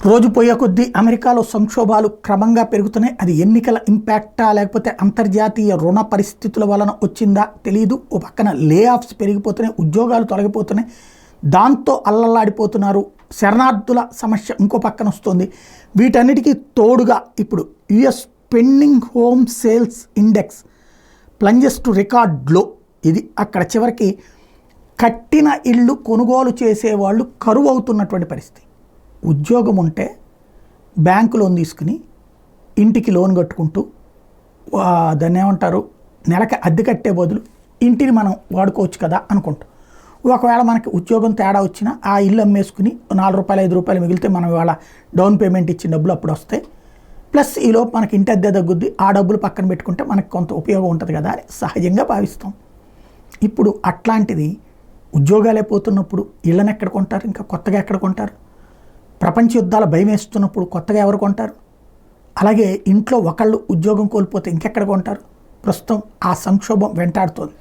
రోజు పోయే కొద్దీ అమెరికాలో సంక్షోభాలు క్రమంగా పెరుగుతున్నాయి. అది ఎన్నికల ఇంపాక్టా లేకపోతే అంతర్జాతీయ రుణ పరిస్థితుల వలన వచ్చిందా తెలియదు. ఓ పక్కన లే ఆఫ్స్ పెరిగిపోతున్నాయి, ఉద్యోగాలు తొలగిపోతున్నాయి, దాంతో అల్లల్లాడిపోతున్నారు. శరణార్థుల సమస్య ఇంకో పక్కన వస్తుంది. వీటన్నిటికీ తోడుగా ఇప్పుడు US pending home sales index plunges to record లో. ఇది అక్కడ చివరికి కట్టిన ఇళ్ళు కొనుగోలు చేసేవాళ్ళు కరువు అవుతున్నటువంటి పరిస్థితి. ఉద్యోగం ఉంటే బ్యాంకు లోన్ తీసుకుని ఇంటికి లోన్ కట్టుకుంటూ దాన్ని ఏమంటారు నెలకి అద్దె కట్టే బదులు ఇంటిని మనం వాడుకోవచ్చు కదా అనుకుంటాం. ఒకవేళ మనకి ఉద్యోగం తేడా వచ్చినా ఆ ఇల్లు అమ్మేసుకుని ₹4 5 మిగిలితే మనం ఇవాళ డౌన్ పేమెంట్ ఇచ్చిన డబ్బులు అప్పుడు వస్తాయి. ప్లస్ ఈలోపు మనకి ఇంటి అద్దె తగ్గుద్ది, ఆ డబ్బులు పక్కన పెట్టుకుంటే మనకి కొంత ఉపయోగం ఉంటుంది కదా అని సహజంగా భావిస్తాం. ఇప్పుడు అట్లాంటిది ఉద్యోగాలే పోతున్నప్పుడు ఇళ్ళని ఎక్కడ కొంటారు, ఇంకా కొత్తగా ఎక్కడ కొంటారు? ప్రపంచ యుద్ధాల భయం వేస్తున్నప్పుడు కొత్తగా ఎవరు కొంటారు? అలాగే ఇంట్లో ఒకళ్ళు ఉద్యోగం కోల్పోతే ఇంకెక్కడ కొంటారు? ప్రస్తుతం ఆ సంక్షోభం వెంటాడుతోంది.